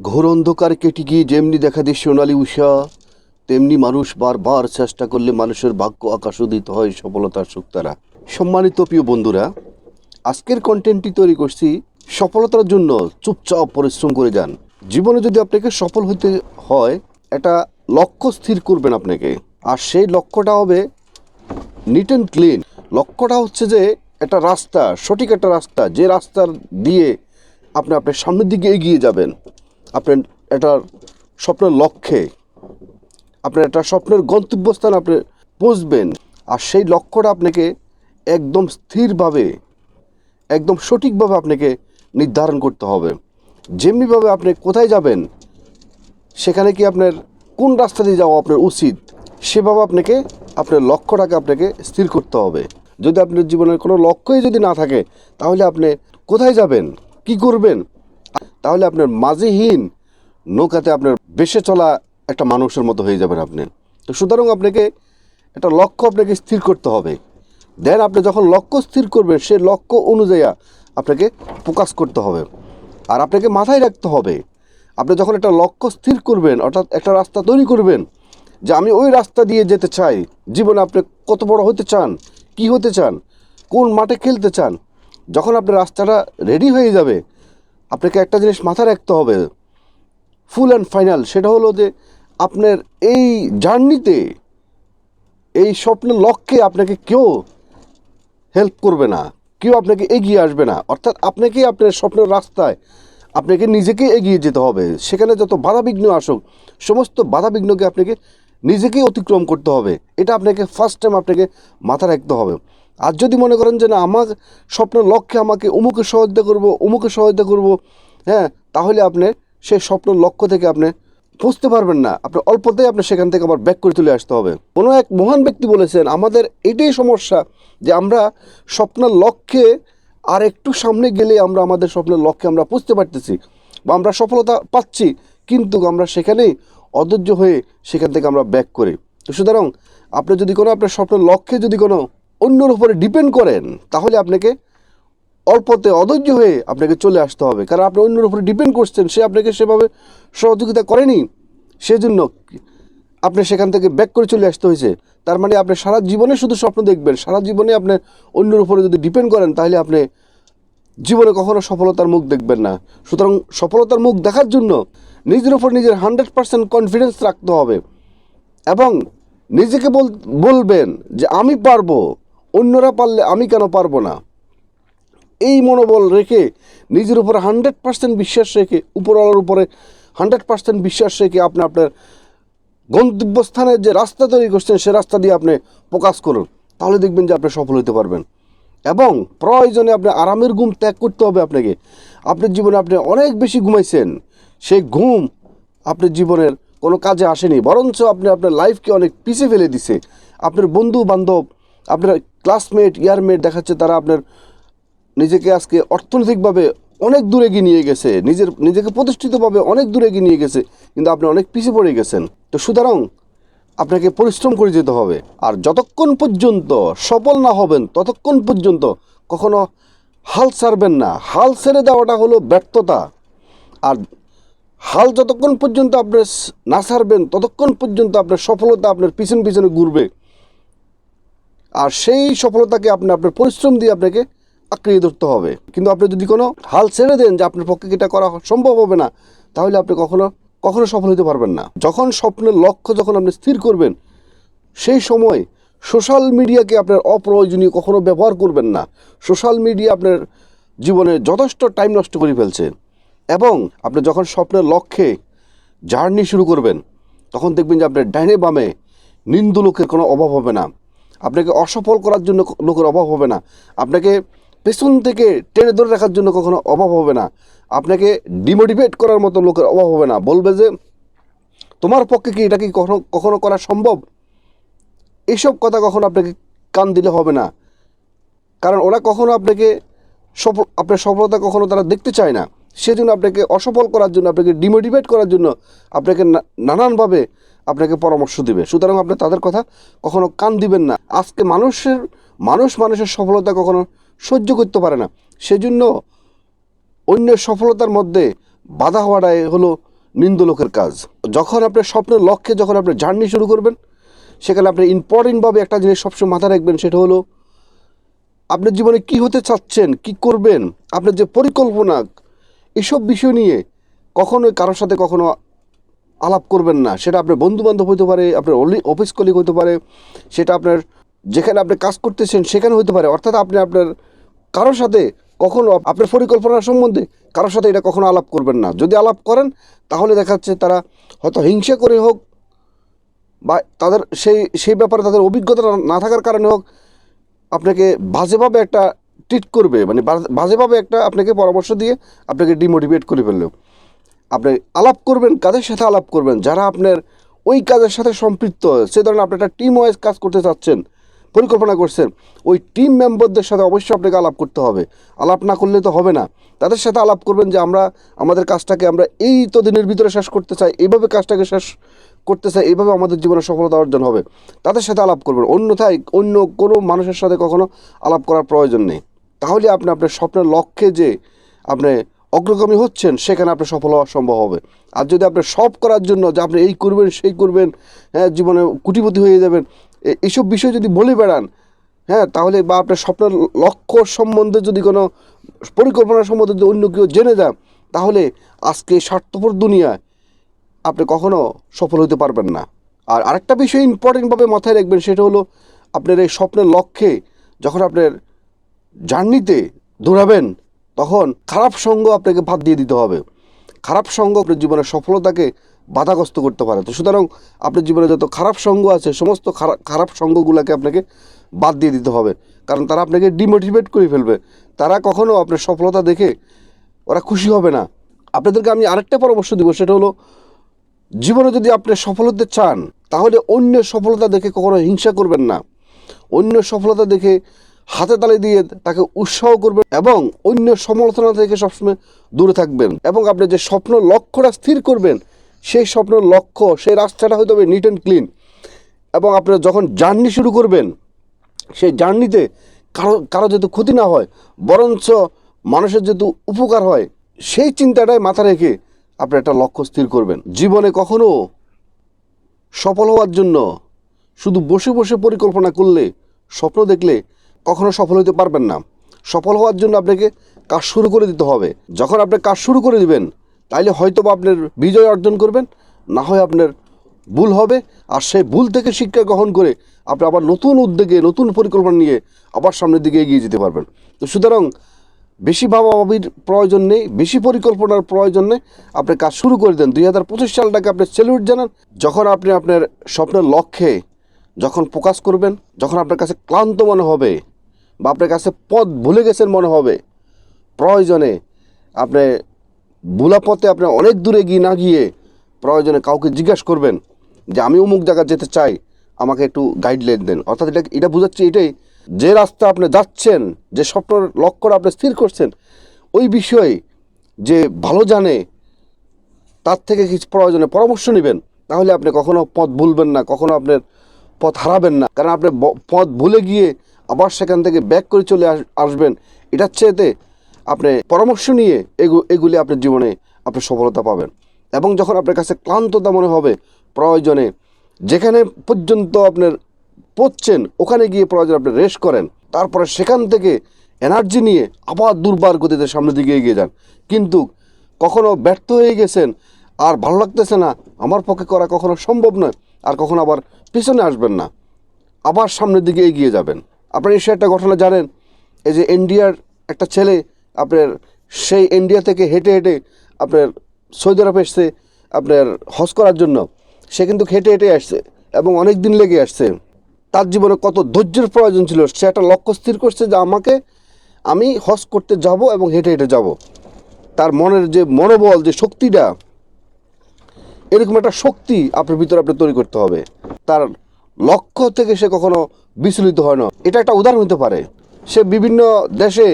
ঘোর অন্ধকার কেটে গিয়ে যেমনি দেখা দেয় সোনালি উষা, তেমনি মানুষ বারবার চেষ্টা করলে মানুষের ভাগ্য আকাশোদিত হয় সফলতার সুক্তারা। সম্মানিত প্রিয় বন্ধুরা, আজকের কন্টেন্টটি তৈরি করছি সফলতার জন্য চুপচাপ পরিশ্রম করে যান। জীবনে যদি আপনাকে সফল হতে হয়, একটা লক্ষ্য স্থির করবেন আপনাকে, আর সেই লক্ষ্যটা হবে নিট অ্যান্ড ক্লিন। লক্ষ্যটা হচ্ছে যে একটা রাস্তা, সঠিক একটা রাস্তা, যে রাস্তার দিয়ে আপনি আপনার সামনের দিকে এগিয়ে যাবেন, আপনার একটা স্বপ্নের লক্ষ্যে, আপনার একটা স্বপ্নের গন্তব্যস্থানে আপনি পৌঁছবেন। আর সেই লক্ষ্যটা আপনাকে একদম স্থিরভাবে, একদম সঠিকভাবে আপনাকে নির্ধারণ করতে হবে। যেমনিভাবে আপনি কোথায় যাবেন, সেখানে কি আপনার কোন রাস্তা দিয়ে যাওয়া আপনার উচিত, সেভাবে আপনাকে আপনার লক্ষ্যটাকে আপনাকে স্থির করতে হবে। যদি আপনার জীবনের কোনো লক্ষ্যই যদি না থাকে, তাহলে আপনি কোথায় যাবেন, কি করবেন, তাহলে আপনার মাঝিহীন নৌকাতে আপনার ভেসে চলা একটা মানুষের মতো হয়ে যাবেন আপনি। তো সুতরাং আপনাকে একটা লক্ষ্য আপনাকে স্থির করতে হবে। দেন আপনি যখন লক্ষ্য স্থির করবেন, সেই লক্ষ্য অনুযায়ী আপনাকে ফোকাস করতে হবে। আর আপনাকে মাথায় রাখতে হবে, আপনি যখন একটা লক্ষ্য স্থির করবেন, অর্থাৎ একটা রাস্তা তৈরি করবেন যে আমি ওই রাস্তা দিয়ে যেতে চাই, জীবনে আপনি কত বড় হতে চান, কি হতে চান, কোন মাঠে খেলতে চান, যখন আপনার রাস্তাটা রেডি হয়ে যাবে, আপনাকে একটা জিনিস মাথায় রাখতে হবে, ফুল অ্যান্ড ফাইনাল, সেটা হলো যে আপনার এই জার্নিতে, এই স্বপ্নের লক্ষ্যে আপনাকে কেউ হেল্প করবে না, কেউ আপনাকে এগিয়ে আসবে না। অর্থাৎ আপনাকেই আপনার স্বপ্নের রাস্তায় আপনাকে নিজেকেই এগিয়ে যেতে হবে। সেখানে যত বাধাবিঘ্ন আসুক, সমস্ত বাধাবিঘ্নকে আপনাকে নিজেকেই অতিক্রম করতে হবে। এটা আপনাকে ফার্স্ট টাইম আপনাকে মাথায় রাখতে হবে। আর যদি মনে করেন যে না, আমার স্বপ্নের লক্ষ্যে আমাকে অমুকে সহায়তা করব, অমুকে সহায়তা করব, হ্যাঁ, তাহলে আপনি সেই স্বপ্নের লক্ষ্য থেকে আপনি বুঝতে পারবেন না। আপনি অল্পতেই আপনি সেখান থেকে আবার ব্যাক করে চলে আসতে হবে। কোনো এক মহান ব্যক্তি বলেছেন, আমাদের এটাই সমস্যা যে আমরা স্বপ্নের লক্ষ্যে আর একটু সামনে গেলে আমরা আমাদের স্বপ্নের লক্ষ্যে আমরা বুঝতে পারতেছি বা আমরা সফলতা পাচ্ছি, কিন্তু আমরা সেখানেই অধৈর্য হয়ে সেখান থেকে আমরা ব্যাক করি। তো সুতরাং আপনি যদি কোনো আপনার স্বপ্নের লক্ষ্যে যদি কোনো অন্যের উপরে ডিপেন্ড করেন, তাহলে আপনাকে অল্পতে অধৈর্য হয়ে আপনাকে চলে আসতে হবে। কারণ আপনি অন্যের উপরে ডিপেন্ড করছেন, সে আপনাকে সেভাবে সহযোগিতা করেনি, সেজন্য আপনি সেখান থেকে ব্যাক করে চলে আসতে হয়েছে। তার মানে আপনি সারা জীবনে শুধু স্বপ্ন দেখবেন, সারা জীবনে আপনি অন্যের উপরে যদি ডিপেন্ড করেন, তাহলে আপনি জীবনে কখনো সফলতার মুখ দেখবেন না। সুতরাং সফলতার মুখ দেখার জন্য নিজের উপর নিজের 100% কনফিডেন্স রাখতে হবে এবং নিজেকে বলবেন যে আমি পারবো, অন্যরা পারলে আমি কেন পারবো না। এই মনোবল রেখে, নিজের উপরে 100% বিশ্বাস রেখে, উপরওয়ালার উপরে 100% বিশ্বাস রেখে আপনি আপনার গন্তব্যস্থানের যে রাস্তা তৈরি করছেন, সে রাস্তা দিয়ে আপনি ফোকাস করুন। তাহলে দেখবেন যে আপনি সফল হতে পারবেন। এবং প্রয়োজনে আপনি আরামের ঘুম ত্যাগ করতে হবে আপনাকে। আপনার জীবনে আপনি অনেক বেশি ঘুমাইছেন, সেই ঘুম আপনার জীবনের কোনো কাজে আসেনি, বরঞ্চ আপনি আপনার লাইফকে অনেক পিছিয়ে ফেলে দিছে। আপনার বন্ধু বান্ধব, আপনার ক্লাসমেট, ইয়ারমেট দেখাচ্ছে তারা আপনার নিজেকে আজকে অর্থনৈতিকভাবে অনেক দূরে এগিয়ে নিয়ে গেছে, নিজেকে প্রতিষ্ঠিতভাবে অনেক দূরে এগিয়ে নিয়ে গেছে, কিন্তু আপনি অনেক পিছিয়ে পড়ে গেছেন। তো সুতরাং আপনাকে পরিশ্রম করে যেতে হবে। আর যতক্ষণ পর্যন্ত সফল না হবেন, ততক্ষণ পর্যন্ত কখনো হাল ছাড়বেন না। হাল ছেড়ে দেওয়াটা হলো ব্যর্থতা। আর হাল যতক্ষণ পর্যন্ত আপনি না ছাড়বেন, ততক্ষণ পর্যন্ত আপনার সফলতা আপনার পিছনে পিছনে ঘুরবে। আর সেই সফলতাকে আপনি আপনার পরিশ্রম দিয়ে আপনাকে আঁকড়িয়ে ধরতে হবে। কিন্তু আপনি যদি কোনো হাল ছেড়ে দেন যে আপনার পক্ষে এটা করা সম্ভব হবে না, তাহলে আপনি কখনো সফল হতে পারবেন না। যখন স্বপ্নের লক্ষ্য যখন আপনি স্থির করবেন, সেই সময় সোশ্যাল মিডিয়াকে আপনার অপ্রয়োজনীয় কখনো ব্যবহার করবেন না। সোশ্যাল মিডিয়া আপনার জীবনে যথেষ্ট টাইম নষ্ট করে ফেলছে। এবং আপনি যখন স্বপ্নের লক্ষ্যে জার্নি শুরু করবেন, তখন দেখবেন যে আপনার ডাইনে বামে নিন্দু লোকের কোনো অভাব হবে না, আপনাকে অসফল করার জন্য লোকের অভাব হবে না, আপনাকে পেছন থেকে টেনে ধরে রাখার জন্য কখনো অভাব হবে না, আপনাকে ডিমোটিভেট করার মতো লোকের অভাব হবে না। বলবে যে তোমার পক্ষে কি এটা কি কখনো করা সম্ভব, এইসব কথা কখনো আপনাকে কান দিলে হবে না। কারণ ওরা কখনো আপনাকে আপনার সফলতা কখনো তারা দেখতে চায় না। সেজন্য আপনাকে অসফল করার জন্য, আপনাকে ডিমোটিভেট করার জন্য আপনাকে নানানভাবে আপনাকে পরামর্শ দিবে। সুতরাং আপনি তাদের কথা কখনো কান দিবেন না। আজকে মানুষের সফলতা কখনো সহ্য করতে পারে না। সেজন্য অন্যের সফলতার মধ্যে বাধা হওয়াটাই হলো নিন্দ লোকের কাজ। যখন আপনার স্বপ্নের লক্ষ্যে যখন আপনি জার্নি শুরু করবেন, সেখানে আপনি ইম্পর্টেন্টভাবে একটা জিনিস সবসময় মাথায় রাখবেন, সেটা হলো আপনার জীবনে কি হতে চাচ্ছেন, কি করবেন, আপনার যে পরিকল্পনা, এসব বিষয় নিয়ে কখনোই কারোর সাথে কখনো আলাপ করবেন না। সেটা আপনার বন্ধুবান্ধব হতে পারে, আপনার অফিস কলিগ হতে পারে, সেটা আপনার যেখানে আপনি কাজ করতেছেন সেখানে হতে পারে। অর্থাৎ আপনি আপনার কারোর সাথে কখনো আপনার পরিকল্পনা সম্বন্ধে কারোর সাথে এটা কখনো আলাপ করবেন না। যদি আলাপ করেন তাহলে দেখা যাচ্ছে তারা হয়তো হিংসা করে হোক বা তাদের সেই ব্যাপারে তাদের অভিজ্ঞতা না থাকার কারণে হোক, আপনাকে বাজেভাবে একটা ট্রিট করবে, মানে বাজেভাবে একটা আপনাকে পরামর্শ দিয়ে আপনাকে ডিমোটিভেট করে ফেললো। আপনি আলাপ করবেন, কাদের সাথে আলাপ করবেন, যারা আপনার ওই কাজের সাথে সম্পৃক্ত। সে ধরনের আপনি একটা টিম ওয়াইজ কাজ করতে চাচ্ছেন, পরিকল্পনা করছেন, ওই টিম মেম্বারদের সাথে অবশ্যই আপনাকে আলাপ করতে হবে। আলাপ না করলে তো হবে না। তাদের সাথে আলাপ করবেন যে আমরা আমাদের কাজটাকে আমরা এই তো দিনের ভিতরে শেষ করতে চাই, এইভাবে কাজটাকে শেষ করতে চাই, এইভাবে আমাদের জীবনে সফলতা অর্জন হবে। তাদের সাথে আলাপ করবেন, অন্যথায় অন্য কোনো মানুষের সাথে কখনো আলাপ করার প্রয়োজন নেই। তাহলে আপনি আপনার স্বপ্নের লক্ষ্যে যে আপনি অগ্রগামী হচ্ছেন, সেখানে আপনি সফল হওয়া সম্ভব হবে। আর যদি আপনি সব করার জন্য যে আপনি এই করবেন সেই করবেন, হ্যাঁ, জীবনে কোটিপতি হয়ে যাবেন, এইসব বিষয় যদি বলে বেড়ান, হ্যাঁ, তাহলে বা আপনার স্বপ্নের লক্ষ্য সম্বন্ধে যদি কোনো পরিকল্পনা সম্বন্ধে যদি অন্য কেউ জেনে যান, তাহলে আজকে স্বার্থপর দুনিয়ায় আপনি কখনো সফল হতে পারবেন না। আর আরেকটা বিষয় ইম্পর্টেন্টভাবে মাথায় রাখবেন, সেটা হলো আপনার এই স্বপ্নের লক্ষ্যে যখন আপনার জার্নিতে দৌড়াবেন, তখন খারাপ সঙ্গ আপনাকে বাদ দিয়ে দিতে হবে। খারাপ সঙ্গ আপনার জীবনের সফলতাকে বাধাগ্রস্ত করতে পারে। তো সুতরাং আপনার জীবনে যত খারাপ সঙ্গ আছে, সমস্ত খারাপ সঙ্গগুলোকে আপনাকে বাদ দিয়ে দিতে হবে, কারণ তারা আপনাকে ডিমোটিভেট করে ফেলবে। তারা কখনো আপনার সফলতা দেখে ওরা খুশি হবে না। আপনাদেরকে আমি আরেকটা পরামর্শ দিব, সেটা হলো জীবনে যদি আপনি সফল হতে চান, তাহলে অন্য সফলতা দেখে কখনো হিংসা করবেন না। অন্য সফলতা দেখে হাতে তালি দিয়ে তাকে উৎসাহ করবেন এবং অন্য সমালোচনা থেকে সবসময় দূরে থাকবেন। এবং আপনি যে স্বপ্ন লক্ষ্যটা স্থির করবেন, সেই স্বপ্নের লক্ষ্য, সেই রাস্তাটা হতে হবে নিট অ্যান্ড ক্লিন। এবং আপনারা যখন জার্নি শুরু করবেন, সেই জার্নিতে কারো যেহেতু ক্ষতি না হয়, বরঞ্চ মানুষের যেহেতু উপকার হয়, সেই চিন্তাটাই মাথা রেখে আপনি একটা লক্ষ্য স্থির করবেন। জীবনে কখনো সফল হওয়ার জন্য শুধু বসে বসে পরিকল্পনা করলে, স্বপ্ন দেখলে কখনো সফল হতে পারবেন না। সফল হওয়ার জন্য আপনাকে কাজ শুরু করে দিতে হবে। যখন আপনি কাজ শুরু করে দিবেন, তাইলে হয়তো বা আপনার বিজয় অর্জন করবেন, না হয় আপনার ভুল হবে। আর সেই ভুল থেকে শিক্ষা গ্রহণ করে আপনি আবার নতুন উদ্যোগে, নতুন পরিকল্পনা নিয়ে আবার সামনের দিকে এগিয়ে যেতে পারবেন। তো সুতরাং বেশি ভাবাভাবির প্রয়োজন নেই, বেশি পরিকল্পনার প্রয়োজন নেই। আপনি কাজ শুরু করে দেন। 2025 সালটাকে আপনি স্যালুট জানান। যখন আপনি আপনার স্বপ্নের লক্ষ্যে যখন ফোকাস করবেন, যখন আপনার কাছে ক্লান্ত মনে হবে বা আপনার কাছে পথ ভুলে গেছেন মনে হবে, প্রয়োজনে আপনি ভোলা পথে আপনি অনেক দূরে না গিয়ে প্রয়োজনে কাউকে জিজ্ঞাসা করবেন যে আমি অমুক জায়গায় যেতে চাই, আমাকে একটু গাইডলাইন দেন। অর্থাৎ এটা বোঝাচ্ছে এটাই, যে রাস্তা আপনি যাচ্ছেন, যে স্বপ্নের লক্ষ্যটা আপনি স্থির করছেন, ওই বিষয়ে যে ভালো জানে, তার থেকে কিছু প্রয়োজনে পরামর্শ নেবেন। তাহলে আপনি কখনো পথ ভুলবেন না, কখনো আপনার পথ হারাবেন না। কারণ আপনি পথ ভুলে গিয়ে আবার সেখান থেকে ব্যাক করে চলে আসবেন, এটার চেয়েতে আপনি পরামর্শ নিয়ে এগুলি আপনার জীবনে আপনি সফলতা পাবেন। এবং যখন আপনার কাছে ক্লান্ততা মনে হবে, প্রয়োজনে যেখানে পর্যন্ত আপনার পড়ছেন ওখানে গিয়ে প্রয়োজন আপনি রেস্ট করেন, তারপরে সেখান থেকে এনার্জি নিয়ে আবার দুর্বার গতিতে সামনের দিকে এগিয়ে যান। কিন্তু কখনো ব্যর্থ হয়ে গেছেন, আর ভালো লাগতেছে না, আমার পক্ষে করা কখনো সম্ভব নয়, আর কখনো আবার পিছনে আসবেন না, আবার সামনের দিকে এগিয়ে যাবেন। আপনার এসে একটা ঘটনা জানেন, এই যে ইন্ডিয়ার একটা ছেলে আপনার সেই ইন্ডিয়া থেকে হেঁটে হেঁটে আপনার সৌদি আরব এসছে আপনার হজ করার জন্য। সে কিন্তু হেঁটে হেঁটে আসছে এবং অনেক দিন লেগে আসছে। তার জীবনে কত ধৈর্যের প্রয়োজন ছিল। সে একটা লক্ষ্য স্থির করছে যে আমি হজ করতে যাব এবং হেঁটে হেঁটে যাব। তার মনের যে মনোবল, যে শক্তিটা, এরকম একটা শক্তি আপনার ভিতরে আপনি তৈরি করতে হবে। তার লক্ষ্য থেকে সে কখনো বিচলিত হয় না। এটা একটা উদাহরণ হতে পারে। সে বিভিন্ন দেশে,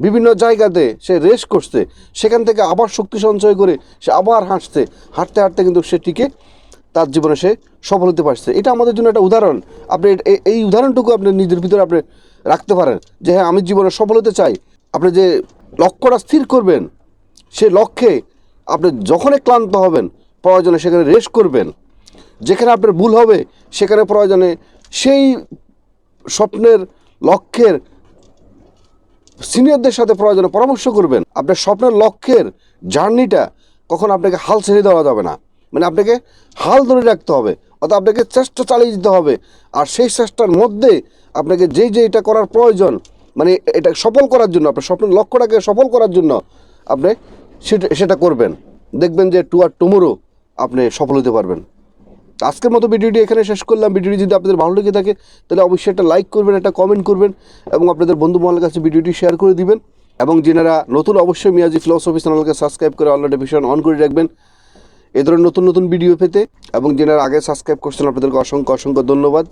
বিভিন্ন জায়গাতে সে রেস করছে, সেখান থেকে আবার শক্তি সঞ্চয় করে সে আবার হাঁটতে হাঁটতে কিন্তু সে টিকে তার জীবনে সে সফল হতে পারছে। এটা আমাদের জন্য একটা উদাহরণ। আপনি এই উদাহরণটুকু আপনি নিজের ভিতরে আপনি রাখতে পারেন যে হ্যাঁ, আমি জীবনে সফল হতে চাই। আপনি যে লক্ষ্যটা স্থির করবেন, সে লক্ষ্যে আপনি যখনই ক্লান্ত হবেন, প্রয়োজনে সেখানে রেস্ট করবেন। যেখানে আপনার ভুল হবে সেখানে প্রয়োজনে সেই স্বপ্নের লক্ষ্যের সিনিয়রদের সাথে প্রয়োজনে পরামর্শ করবেন। আপনার স্বপ্নের লক্ষ্যের জার্নিটা কখন আপনাকে হাল ছেড়ে দেওয়া যাবে না, মানে আপনাকে হাল ধরে রাখতে হবে, অর্থাৎ আপনাকে চেষ্টা চালিয়ে যেতে হবে। আর সেই চেষ্টার মধ্যে আপনাকে যে এটা করার প্রয়োজন, মানে এটা সফল করার জন্য, আপনার স্বপ্নের লক্ষ্যটাকে সফল করার জন্য আপনি সেটা করবেন। দেখবেন যে টুমোরো আপনি সফল হতে পারবেন। আজকের মতো ভিডিওটি এখানে শেষ করলাম। ভিডিওটি যদি আপনাদের ভালো লেগে থাকে তাহলে অবশ্যই একটা লাইক করবেন, একটা কমেন্ট করবেন এবং আপনাদের বন্ধু মহলের কাছে ভিডিওটি শেয়ার করে দিবেন। এবং যেনারা নতুন, অবশ্যই মিয়াজি ফিলোসফি চ্যানেলকে সাবস্ক্রাইব করে অল নোটিফিকেশন অন করে রাখবেন এ ধরনের নতুন নতুন ভিডিও পেতে। এবং যেনারা আগে সাবস্ক্রাইব করছেন আপনাদেরকে অসংখ্য ধন্যবাদ।